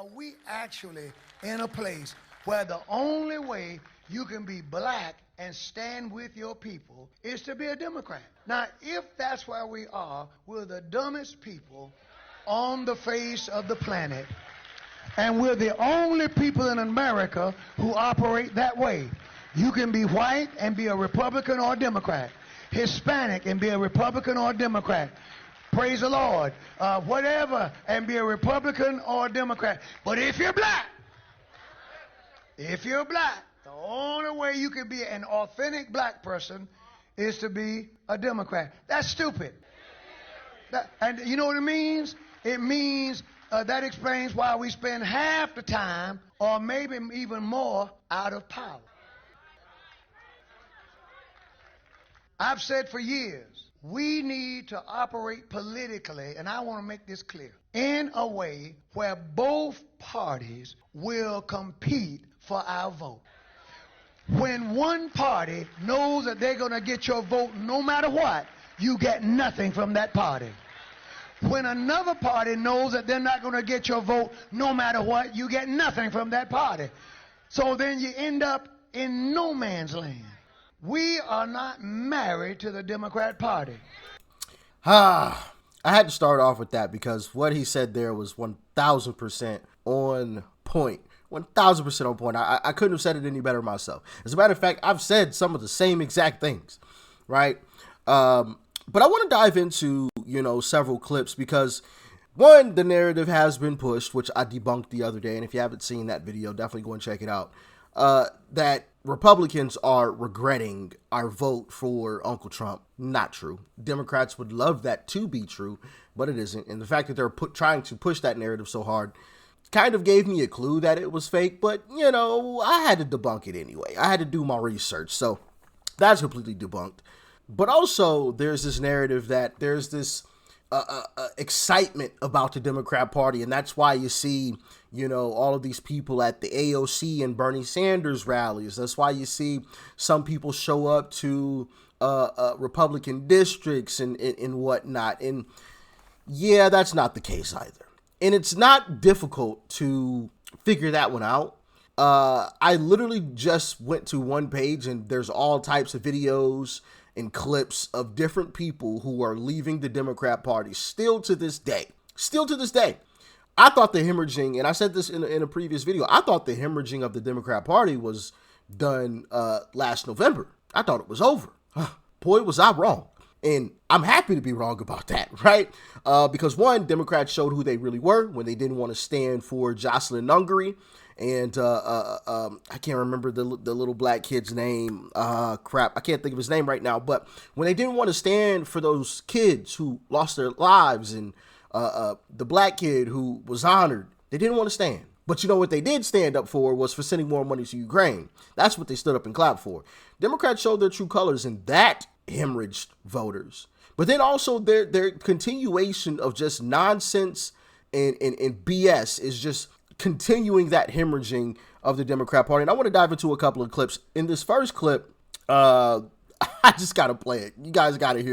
are we actually in a place where the only way you can be black and stand with your people is to be a Democrat? Now, if that's where we are, we're the dumbest people on the face of the planet. And we're the only people in America who operate that way. You can be white and be a Republican or a Democrat. Hispanic and be a Republican or a Democrat. Praise the Lord. Whatever, and be a Republican or a Democrat. But if you're black, the only way you can be an authentic black person is to be a Democrat. That's stupid. And you know what it means? It means that explains why we spend half the time, or maybe even more, out of power. I've said for years, we need to operate politically, and I want to make this clear, in a way where both parties will compete for our vote. When one party knows that they're going to get your vote no matter what, you get nothing from that party. When another party knows that they're not going to get your vote no matter what, you get nothing from that party. So then you end up in no man's land. We are not married to the Democrat Party. I had to start off with that because what he said there was 1,000% on point. 1,000% on point. I couldn't have said it any better myself. As a matter of fact, I've said some of the same exact things, right? But I want to dive into, several clips because, one, the narrative has been pushed, which I debunked the other day. And if you haven't seen that video, definitely go and check it out. That Republicans are regretting our vote for Uncle Trump. Not true. Democrats would love that to be true, but it isn't. And the fact that they're trying to push that narrative so hard kind of gave me a clue that it was fake. But, I had to debunk it anyway. I had to do my research. So that's completely debunked. But also there's this narrative that there's this excitement about the Democrat Party. And that's why you see, all of these people at the AOC and Bernie Sanders rallies. That's why you see some people show up to Republican districts and whatnot. And yeah, that's not the case either. And it's not difficult to figure that one out. I literally just went to one page and there's all types of videos and clips of different people who are leaving the Democrat Party still to this day. I thought the hemorrhaging, and I said this in a previous video, I thought the hemorrhaging of the Democrat Party was done last November. I thought it was over. Boy, was I wrong. And I'm happy to be wrong about that, right? Because one, Democrats showed who they really were when they didn't want to stand for Jocelyn Nungary. And I can't remember the little black kid's name. I can't think of his name right now. But when they didn't want to stand for those kids who lost their lives and the black kid who was honored, they didn't want to stand. But what they did stand up for was for sending more money to Ukraine. That's what they stood up and clapped for. Democrats showed their true colors, and that hemorrhaged voters. But then also their continuation of just nonsense and BS is just continuing that hemorrhaging of the Democrat Party. And I want to dive into a couple of clips. In this first clip, I just got to play it. You guys got to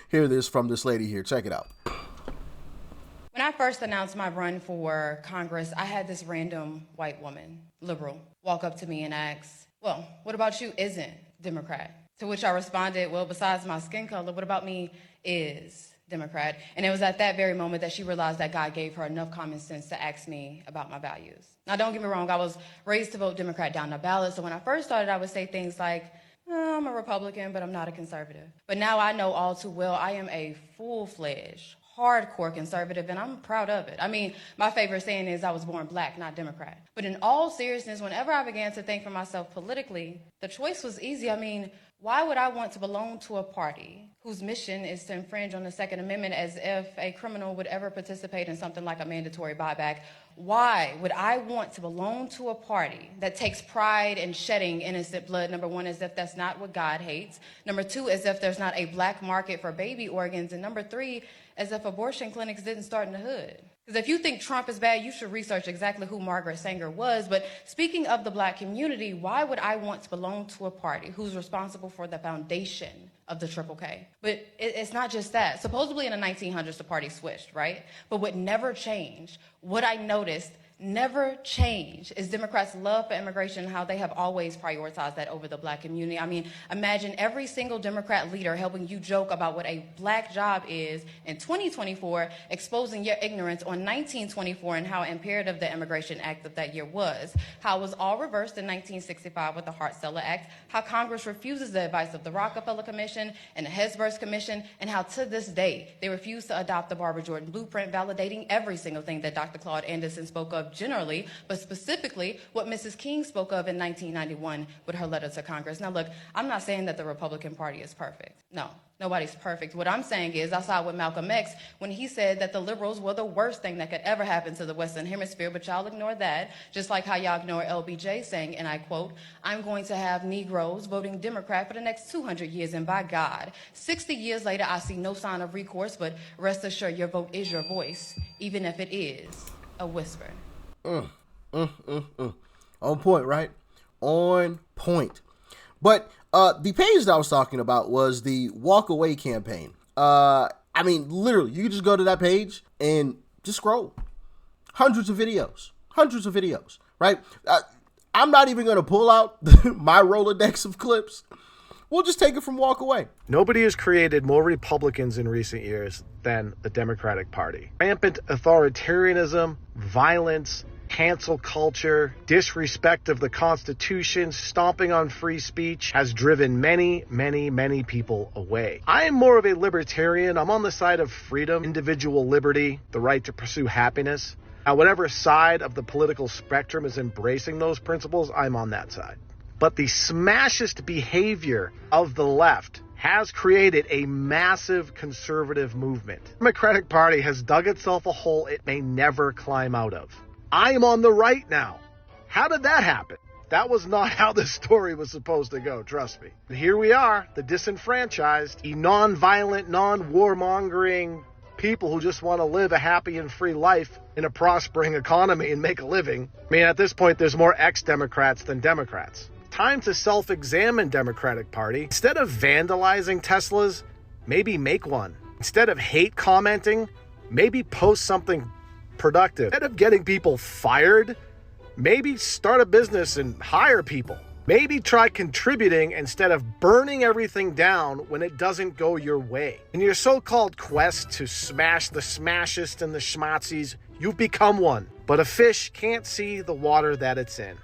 hear this from this lady here. Check it out. When I first announced my run for Congress, I had this random white woman, liberal, walk up to me and ask, well, what about you isn't Democrat? To which I responded, well, besides my skin color, what about me is Democrat? And it was at that very moment that she realized that God gave her enough common sense to ask me about my values. Now, don't get me wrong, I was raised to vote Democrat down the ballot. So when I first started, I would say things like, I'm a Republican, but I'm not a conservative. But now I know all too well I am a full-fledged, hardcore conservative, and I'm proud of it. I mean, my favorite saying is I was born black, not Democrat. But in all seriousness, whenever I began to think for myself politically, the choice was easy. I mean, why would I want to belong to a party whose mission is to infringe on the Second Amendment as if a criminal would ever participate in something like a mandatory buyback? Why would I want to belong to a party that takes pride in shedding innocent blood? Number one, as if that's not what God hates. Number two, as if there's not a black market for baby organs. And number three, as if abortion clinics didn't start in the hood. Because if you think Trump is bad, you should research exactly who Margaret Sanger was. But speaking of the black community, why would I want to belong to a party who's responsible for the foundation of the Triple K? But it's not just that. Supposedly in the 1900s, the party switched, right? But what never changed, what I noticed never change is Democrats' love for immigration and how they have always prioritized that over the black community. I mean, imagine every single Democrat leader helping you joke about what a black job is in 2024, exposing your ignorance on 1924 and how imperative the Immigration Act of that year was, how it was all reversed in 1965 with the Hart-Celler Act, how Congress refuses the advice of the Rockefeller Commission and the Hesburgh Commission, and how to this day they refuse to adopt the Barbara Jordan Blueprint, validating every single thing that Dr. Claude Anderson spoke of generally, but specifically what Mrs. King spoke of in 1991 with her letter to Congress. Now look, I'm not saying that the Republican Party is perfect. No, nobody's perfect. What I'm saying is I side with Malcolm X when he said that the liberals were the worst thing that could ever happen to the Western Hemisphere, but y'all ignore that, just like how y'all ignore LBJ saying, and I quote, "I'm going to have Negroes voting Democrat for the next 200 years, and by God, 60 years later, I see no sign of recourse, but rest assured your vote is your voice, even if it is a whisper." On point, right? On point. But the page that I was talking about was the WalkAway campaign. I mean, literally, you can just go to that page and just scroll. Hundreds of videos, right? I'm not even going to pull out my Rolodex of clips. We'll just take it from WalkAway. Nobody has created more Republicans in recent years than the Democratic Party. Rampant authoritarianism, violence, cancel culture, disrespect of the Constitution, stomping on free speech has driven many, many, many people away. I am more of a libertarian. I'm on the side of freedom, individual liberty, the right to pursue happiness. Now, whatever side of the political spectrum is embracing those principles, I'm on that side. But the smashist behavior of the left has created a massive conservative movement. The Democratic Party has dug itself a hole it may never climb out of. I am on the right now. How did that happen? That was not how this story was supposed to go, trust me. But here we are, the disenfranchised, non-violent, non-warmongering people who just want to live a happy and free life in a prospering economy and make a living. I mean, at this point, there's more ex-Democrats than Democrats. Time to self-examine, Democratic Party. Instead of vandalizing Teslas, maybe make one. Instead of hate commenting, maybe post something productive. Instead of getting people fired, maybe start a business and hire people. Maybe try contributing instead of burning everything down when it doesn't go your way. In your so-called quest to smash the smashists and the schmazzies, you've become one. But a fish can't see the water that it's in.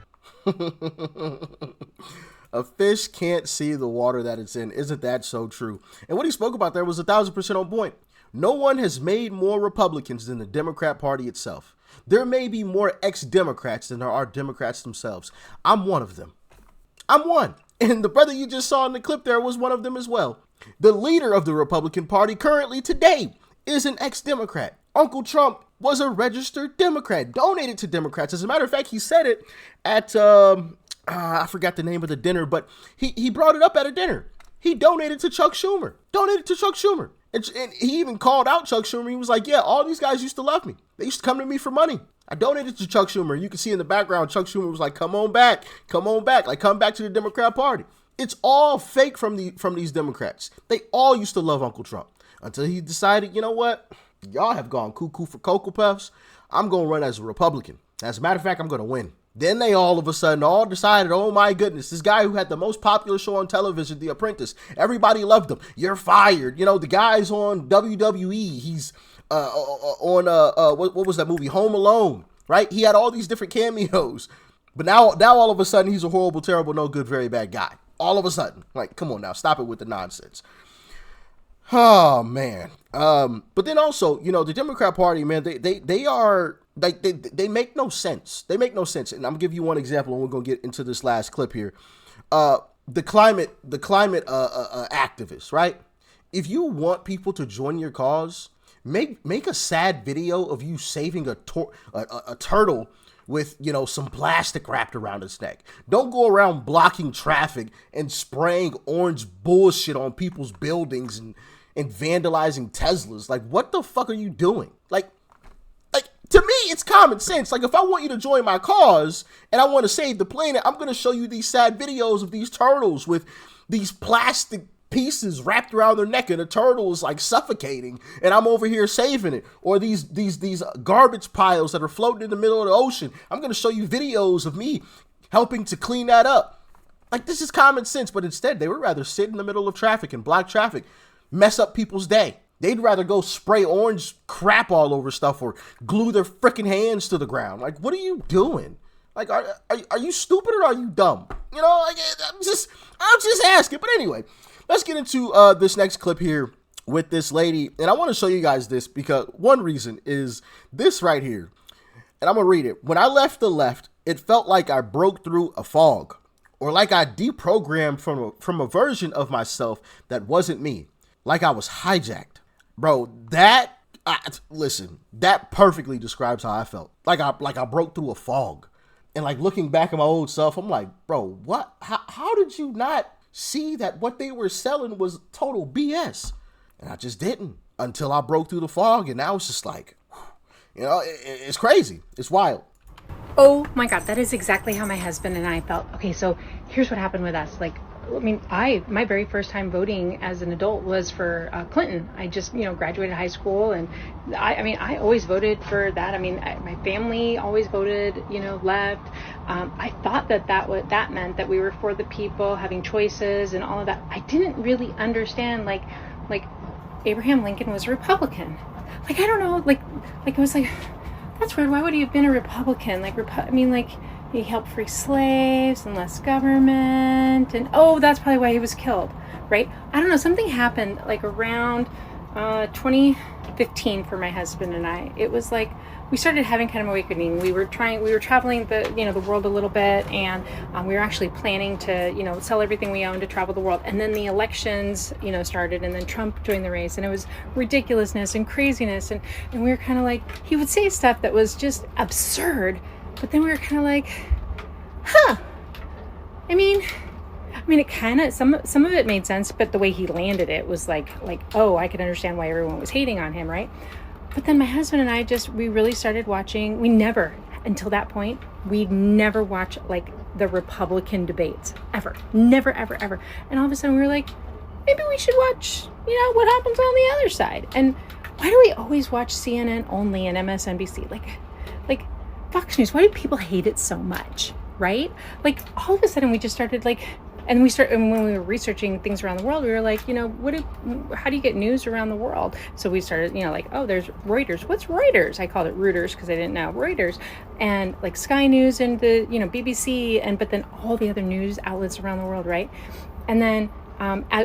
A fish can't see the water that it's in. Isn't that so true? And what he spoke about there was 1,000% on point. No one has made more Republicans than the Democrat Party itself. There may be more ex-Democrats than there are Democrats themselves. I'm one of them. I'm one. And the brother you just saw in the clip there was one of them as well. The leader of the Republican Party currently today is an ex-Democrat. Uncle Trump was a registered Democrat, donated to Democrats. As a matter of fact, he said it at, I forgot the name of the dinner, but he brought it up at a dinner. He donated to Chuck Schumer. And he even called out Chuck Schumer. He was like, yeah, all these guys used to love me. They used to come to me for money. I donated to Chuck Schumer. You can see in the background, Chuck Schumer was like, come on back. Like, come back to the Democrat Party. It's all fake from these Democrats. They all used to love Uncle Trump until he decided, you know what? Y'all have gone cuckoo for Cocoa Puffs. I'm going to run as a Republican. As a matter of fact, I'm going to win. Then they all of a sudden all decided, oh my goodness, this guy who had the most popular show on television, The Apprentice, everybody loved him. You're fired. You know, the guy's on WWE. He's on what was that movie? Home Alone, right? He had all these different cameos. But now all of a sudden he's a horrible, terrible, no good, very bad guy. All of a sudden. Like, come on now, stop it with the nonsense. Oh man. But then also, you know, the Democrat Party, man, they are like they make no sense. They make no sense. And I'm gonna give you one example, and we're gonna get into this last clip here. The climate activists, right? If you want people to join your cause, make a sad video of you saving a turtle with, you know, some plastic wrapped around its neck. Don't go around blocking traffic and spraying orange bullshit on people's buildings and vandalizing Teslas. Like, what the fuck are you doing? Like, to me, it's common sense. Like, if I want you to join my cause and I want to save the planet, I'm going to show you these sad videos of these turtles with these plastic pieces wrapped around their neck and a turtle is like suffocating and I'm over here saving it. Or these garbage piles that are floating in the middle of the ocean. I'm going to show you videos of me helping to clean that up. Like, this is common sense, but instead they would rather sit in the middle of traffic and block traffic, mess up people's day. They'd rather go spray orange crap all over stuff or glue their freaking hands to the ground. Like, what are you doing? Like, are you stupid or are you dumb? You know, like, I'm just asking. But anyway, let's get into this next clip here with this lady. And I want to show you guys this because one reason is this right here. And I'm going to read it. When I left the left, it felt like I broke through a fog, or like I deprogrammed from a version of myself that wasn't me, like I was hijacked. Bro, listen, that perfectly describes how I felt. Like I broke through a fog. And like looking back at my old self, I'm like, bro, what? How did you not see that what they were selling was total BS? And I just didn't until I broke through the fog. And now it's just like, you know, it's crazy. It's wild. Oh my God, that is exactly how my husband and I felt. Okay, so here's what happened with us. Like, I mean, my very first time voting as an adult was for Clinton. I just, graduated high school, and I always voted for that. I mean, my family always voted, left. I thought that meant that we were for the people, having choices and all of that. I didn't really understand, like Abraham Lincoln was a Republican. Like, I don't know, like it was like, that's weird. Why would he have been a Republican? He helped free slaves and less government. And, that's probably why he was killed, right? I don't know. Something happened like around 2015 for my husband and I. It was like we started having kind of awakening. We were traveling the world a little bit, and we were actually planning to, sell everything we owned to travel the world. And then the elections, started, and then Trump joined the race, and it was ridiculousness and craziness. And we were kind of like, he would say stuff that was just absurd. But then we were kind of like, I mean, it kind of, some of it made sense, but the way he landed it was like, I could understand why everyone was hating on him, right? But then my husband and I we really started watching. Until that point, we'd never watch like the Republican debates, ever. Never, ever, ever. And all of a sudden we were like, maybe we should watch, what happens on the other side. And why do we always watch CNN only and MSNBC? Like, Fox News, why do people hate it so much, right? Like, all of a sudden we just started and when we were researching things around the world, we were like, how do you get news around the world? So we started, there's Reuters. What's Reuters? I called it Reuters because I didn't know. Reuters. And like Sky News and the, BBC, but then all the other news outlets around the world, right? And then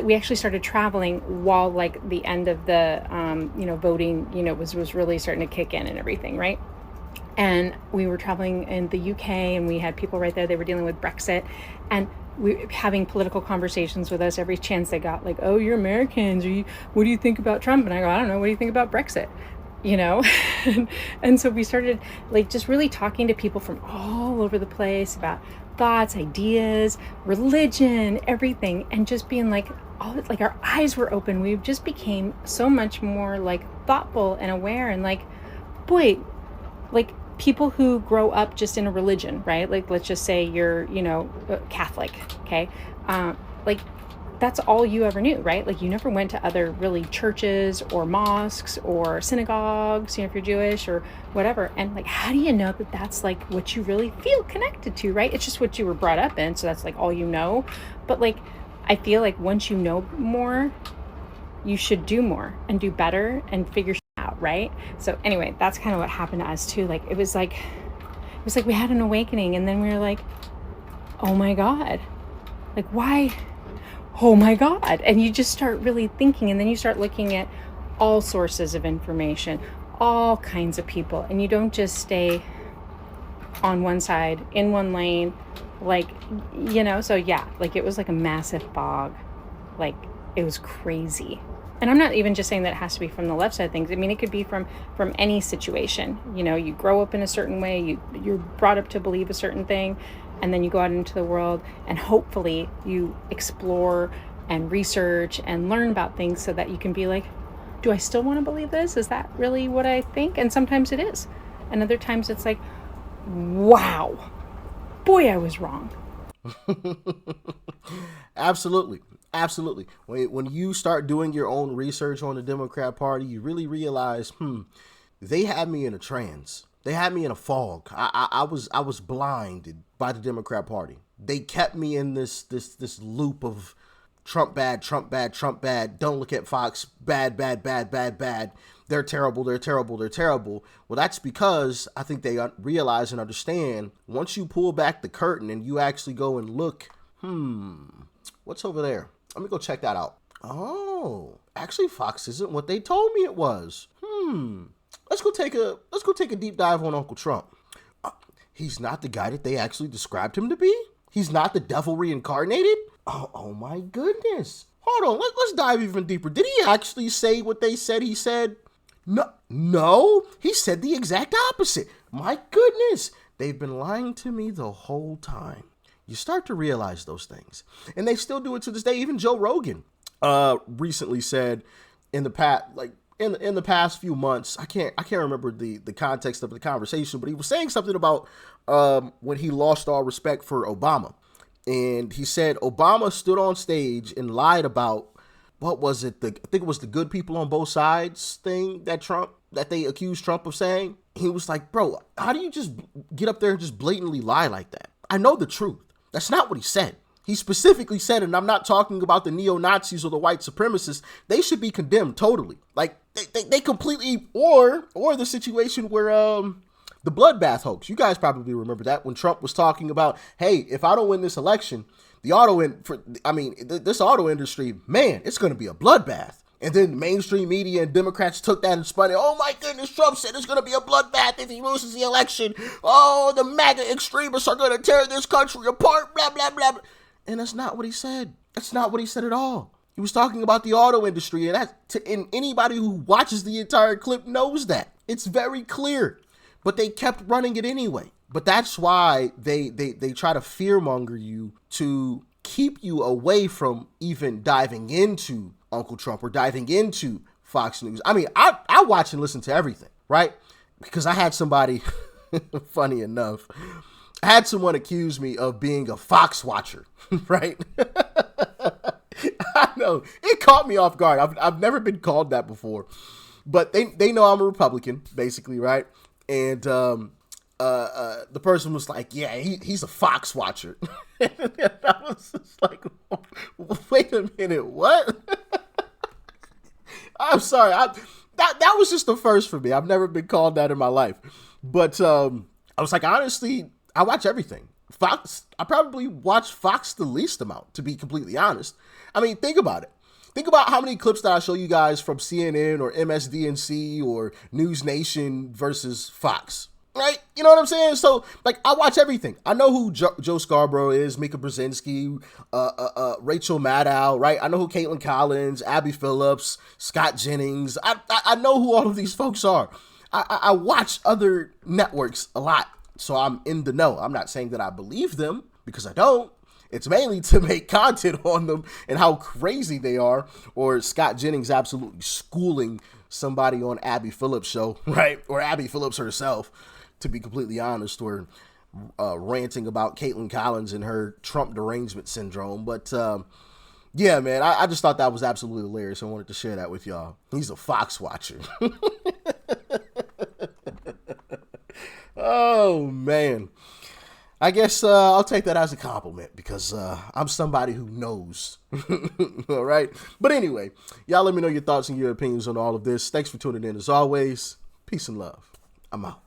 we actually started traveling while like the end of the, voting, was really starting to kick in and everything, right? And we were traveling in the UK, and we had people right there. They were dealing with Brexit, and we were having political conversations with us every chance they got. Like, oh, you're Americans. What do you think about Trump? And I go, I don't know. What do you think about Brexit? And so we started like just really talking to people from all over the place about thoughts, ideas, religion, everything, and just being like, our eyes were open. We just became so much more like thoughtful and aware, and like, boy, like people who grow up just in a religion, right? Like, let's just say you're, Catholic, okay? Like, that's all you ever knew, right? Like, you never went to other really churches or mosques or synagogues, if you're Jewish or whatever. And like, how do you know that that's like what you really feel connected to, right? It's just what you were brought up in. So that's like all you know. But like, I feel like once you know more, you should do more and do better and figure out, right? So anyway, that's kind of what happened to us too. Like, it was like we had an awakening, and then we were like, oh my God, like, why? Oh my God. And you just start really thinking, and then you start looking at all sources of information, all kinds of people, and you don't just stay on one side, in one lane, like, so yeah, like it was like a massive fog. Like, it was crazy. And I'm not even just saying that it has to be from the left side of things. I mean, it could be from any situation. You grow up in a certain way, you're brought up to believe a certain thing, and then you go out into the world, and hopefully you explore and research and learn about things so that you can be like, do I still want to believe this? Is that really what I think? And sometimes it is. And other times it's like, wow, boy, I was wrong. Absolutely. Absolutely. When you start doing your own research on the Democrat Party, you really realize, they had me in a trance. They had me in a fog. I was blinded by the Democrat Party. They kept me in this loop of Trump bad, Trump bad, Trump bad. Don't look at Fox. Bad, bad, bad, bad, bad. They're terrible. They're terrible. They're terrible. Well, that's because I think they realize and understand once you pull back the curtain and you actually go and look, what's over there? Let me go check that out. Oh, actually, Fox isn't what they told me it was. Let's go take a deep dive on Uncle Trump. He's not the guy that they actually described him to be. He's not the devil reincarnated. Oh my goodness. Hold on, let's dive even deeper. Did he actually say what they said he said? No, he said the exact opposite. My goodness, they've been lying to me the whole time. You start to realize those things. And they still do it to this day. Even Joe Rogan recently said in the past, in the past few months, I can't remember the context of the conversation, but he was saying something about when he lost all respect for Obama. And he said Obama stood on stage and lied about, what was it? I think it was the good people on both sides thing that they accused Trump of saying. He was like, bro, how do you just get up there and just blatantly lie like that? I know the truth. That's not what he said. He specifically said, and I'm not talking about the neo-Nazis or the white supremacists. They should be condemned totally. Like they completely, or the situation where, the bloodbath hoax. You guys probably remember that when Trump was talking about, hey, if I don't win this election, this auto industry, man, it's going to be a bloodbath. And then the mainstream media and Democrats took that and spun it. Oh my goodness, Trump said it's going to be a bloodbath if he loses the election. Oh, the MAGA extremists are going to tear this country apart, blah, blah, blah. And that's not what he said. That's not what he said at all. He was talking about the auto industry, and anybody who watches the entire clip knows that. It's very clear. But they kept running it anyway. But that's why they try to fearmonger you to keep you away from even diving into Uncle Trump or diving into Fox News. I mean, I watch and listen to everything, right? Because I had somebody, funny enough, I had someone accuse me of being a Fox watcher, right? I know, it caught me off guard. I've never been called that before. But they know I'm a Republican, basically, right? And the person was like, yeah, he's a Fox watcher. And I was just like, wait a minute, what? I'm sorry. That was just the first for me. I've never been called that in my life. But I was like, honestly, I watch everything. Fox, I probably watch Fox the least amount, to be completely honest. I mean, think about it. Think about how many clips that I show you guys from CNN or MSDNC or News Nation versus Fox, right? You know what I'm saying? So, like, I watch everything. I know who Joe Scarborough is, Mika Brzezinski, Rachel Maddow, right? I know who Caitlin Collins, Abby Phillips, Scott Jennings. I know who all of these folks are. I watch other networks a lot, so I'm in the know. I'm not saying that I believe them, because I don't. It's mainly to make content on them and how crazy they are, or Scott Jennings absolutely schooling somebody on Abby Phillips' show, right? Or Abby Phillips herself, to be completely honest, or ranting about Caitlin Collins and her Trump derangement syndrome. But yeah, man, I just thought that was absolutely hilarious. I wanted to share that with y'all. He's a Fox watcher. Oh, man. I guess I'll take that as a compliment, because I'm somebody who knows. All right. But anyway, y'all let me know your thoughts and your opinions on all of this. Thanks for tuning in as always. Peace and love. I'm out.